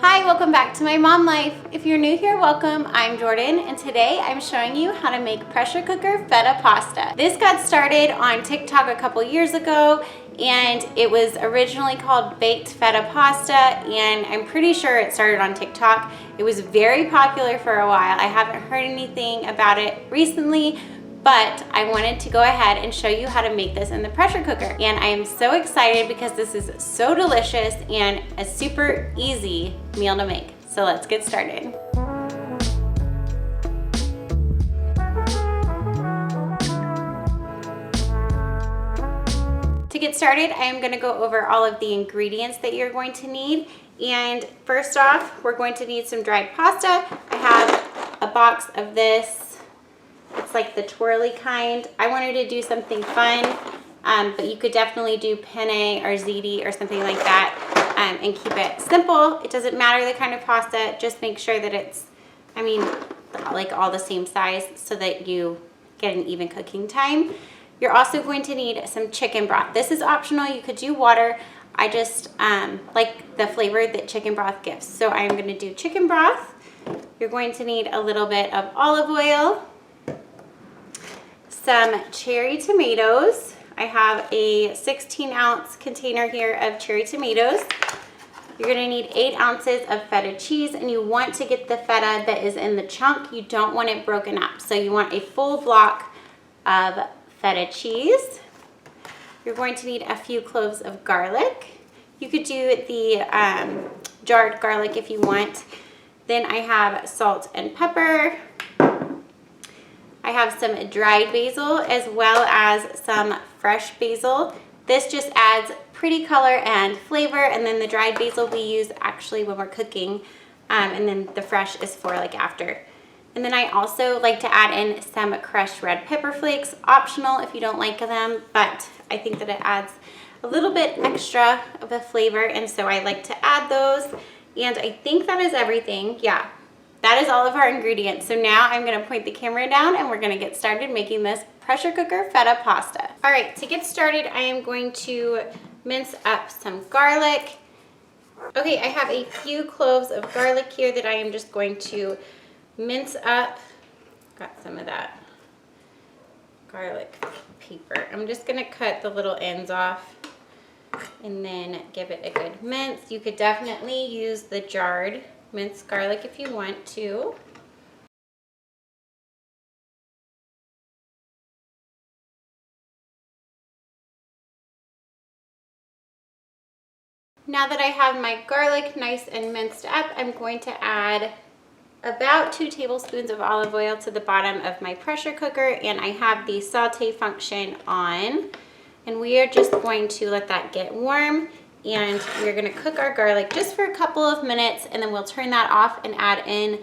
Hi, welcome back to my mom life. If you're new here, welcome. I'm Jordan, and today I'm showing you how to make pressure cooker feta pasta. This got started on TikTok a couple years ago, and it was originally called baked feta pasta, and I'm pretty sure it started on TikTok. It was very popular for a while. I haven't heard anything about it recently, but I wanted to go ahead and show you how to make this in the pressure cooker. And I am so excited because this is so delicious and a super easy meal to make. So let's get started. To get started, I am gonna go over all of the ingredients that you're going to need. And first off, we're going to need some dried pasta. I have a box of this. It's like the twirly kind. I wanted to do something fun, but you could definitely do penne or ziti or something like that and keep it simple. It doesn't matter the kind of pasta, just make sure that it's, like all the same size so that you get an even cooking time. You're also going to need some chicken broth. This is optional, you could do water. I just like the flavor that chicken broth gives. So I'm gonna do chicken broth. You're going to need a little bit of olive oil, some cherry tomatoes. I have a 16-ounce container here of cherry tomatoes. You're gonna need 8 ounces of feta cheese, and you want to get the feta that is in the chunk. You don't want it broken up. So you want a full block of feta cheese. You're going to need a few cloves of garlic. You could do the jarred garlic if you want. Then I have salt and pepper. I have some dried basil as well as some fresh basil. This just adds pretty color and flavor, and then the dried basil we use actually when we're cooking, and then the fresh is for like after. And then I also like to add in some crushed red pepper flakes, optional if you don't like them, but I think that it adds a little bit extra of a flavor, and so I like to add those. And I think that is everything. Yeah. That is all of our ingredients. So now I'm gonna point the camera down and we're gonna get started making this pressure cooker feta pasta. All right, to get started, I am going to mince up some garlic. Okay, I have a few cloves of garlic here that I am just going to mince up. Got some of that garlic paper. I'm just gonna cut the little ends off and then give it a good mince. You could definitely use the jarred minced garlic if you want to. Now that I have my garlic nice and minced up, I'm going to add about 2 tablespoons of olive oil to the bottom of my pressure cooker, and I have the saute function on, and we are just going to let that get warm. And we're gonna cook our garlic just for a couple of minutes, and then we'll turn that off and add in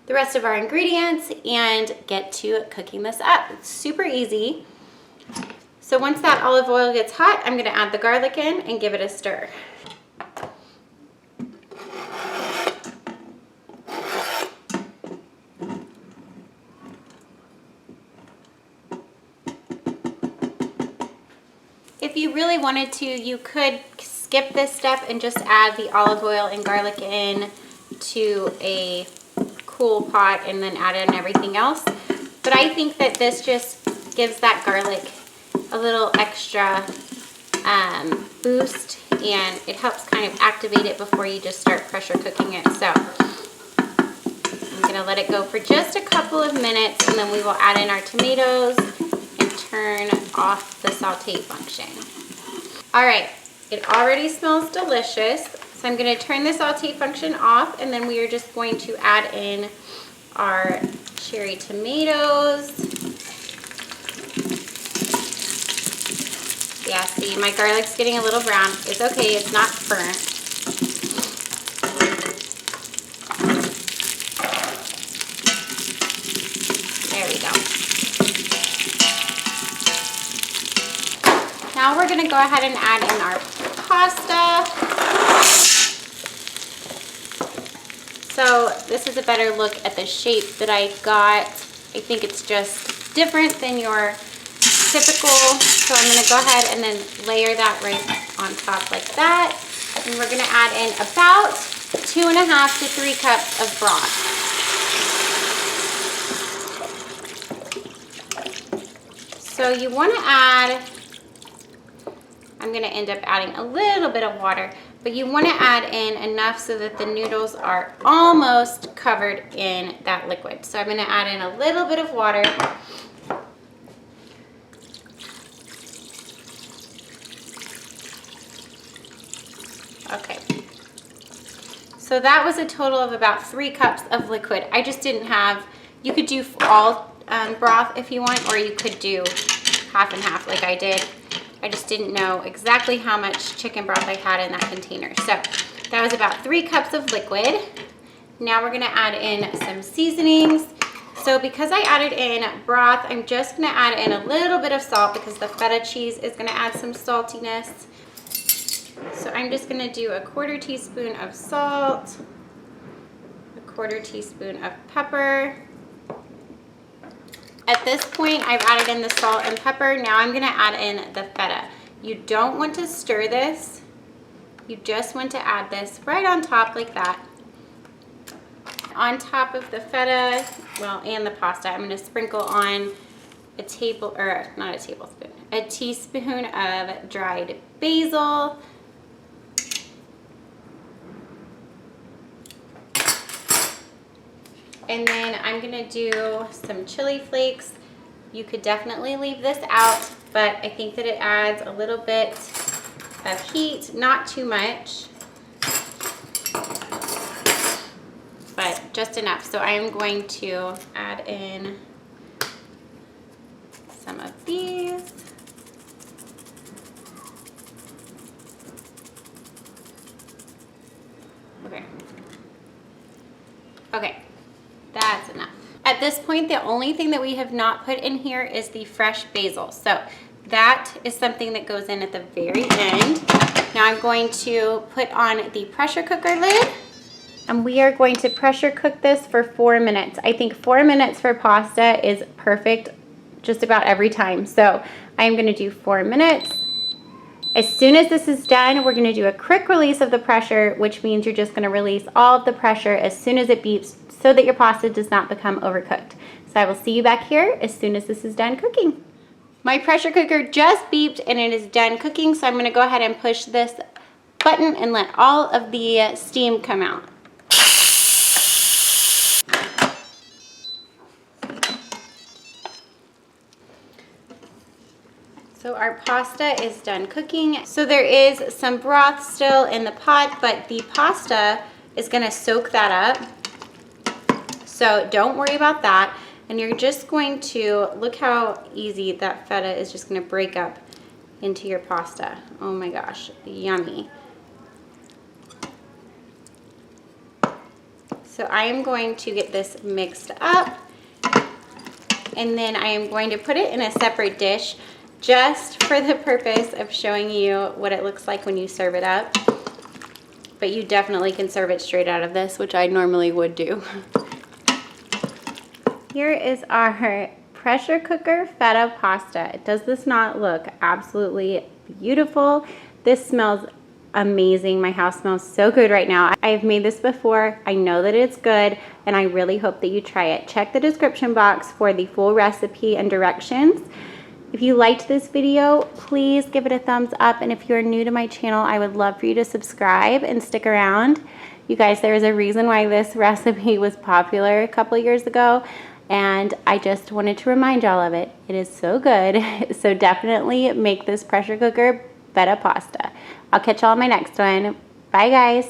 the rest of our ingredients and get to cooking this up. It's super easy. So once that olive oil gets hot, I'm gonna add the garlic in and give it a stir. If you really wanted to, you could skip this step and just add the olive oil and garlic in to a cool pot and then add in everything else. But I think that this just gives that garlic a little extra boost, and it helps kind of activate it before you just start pressure cooking it. So I'm gonna let it go for just a couple of minutes, and then we will add in our tomatoes and turn off the saute function. All right. It already smells delicious, so I'm going to turn the saute function off, and then we are just going to add in our cherry tomatoes. Yeah, see, my garlic's getting a little brown. It's okay, it's not burnt. There we go. Now we're going to go ahead and add in our pasta. So this is a better look at the shape that I got. I think it's just different than your typical. So I'm going to go ahead and then layer that right on top like that. And we're going to add in about 2.5 to 3 cups of broth. So you want to add, I'm going to end up adding a little bit of water, but you want to add in enough so that the noodles are almost covered in that liquid. So I'm going to add in a little bit of water. Okay. So that was a total of about 3 cups of liquid. I just didn't have, you could do all broth if you want, or you could do half and half like I did. I just didn't know exactly how much chicken broth I had in that container. So that was about 3 cups of liquid. Now we're gonna add in some seasonings. So because I added in broth, I'm just gonna add in a little bit of salt because the feta cheese is gonna add some saltiness. So I'm just gonna do a 1/4 teaspoon of salt, a 1/4 teaspoon of pepper. At this point, I've added in the salt and pepper. Now I'm gonna add in the feta. You don't want to stir this. You just want to add this right on top like that. On top of the feta, well, and the pasta, I'm gonna sprinkle on a teaspoon of dried basil. And then I'm gonna do some chili flakes. You could definitely leave this out, but I think that it adds a little bit of heat, not too much, but just enough. So I am going to add in some of these. Okay, that's enough. At this point, the only thing that we have not put in here is the fresh basil. So that is something that goes in at the very end. Now I'm going to put on the pressure cooker lid, and we are going to pressure cook this for 4 minutes. I think 4 minutes for pasta is perfect just about every time. So I'm gonna do 4 minutes. As soon as this is done, we're gonna do a quick release of the pressure, which means you're just gonna release all of the pressure as soon as it beeps so that your pasta does not become overcooked. So I will see you back here as soon as this is done cooking. My pressure cooker just beeped and it is done cooking, so I'm gonna go ahead and push this button and let all of the steam come out. So our pasta is done cooking. So there is some broth still in the pot, but the pasta is gonna soak that up. So don't worry about that. And you're just going to, look how easy that feta is just gonna break up into your pasta. Oh my gosh, yummy. So I am going to get this mixed up, and then I am going to put it in a separate dish just for the purpose of showing you what it looks like when you serve it up. But you definitely can serve it straight out of this, which I normally would do. Here is our pressure cooker feta pasta. Does this not look absolutely beautiful? This smells amazing. My house smells so good right now. I've made this before. I know that it's good, and I really hope that you try it. Check the description box for the full recipe and directions. If you liked this video, please give it a thumbs up, and if you're new to my channel, I would love for you to subscribe and stick around. You guys, there is a reason why this recipe was popular a couple years ago, and I just wanted to remind y'all of it. It is so good. So definitely make this pressure cooker feta pasta. I'll catch y'all in my next one. Bye guys.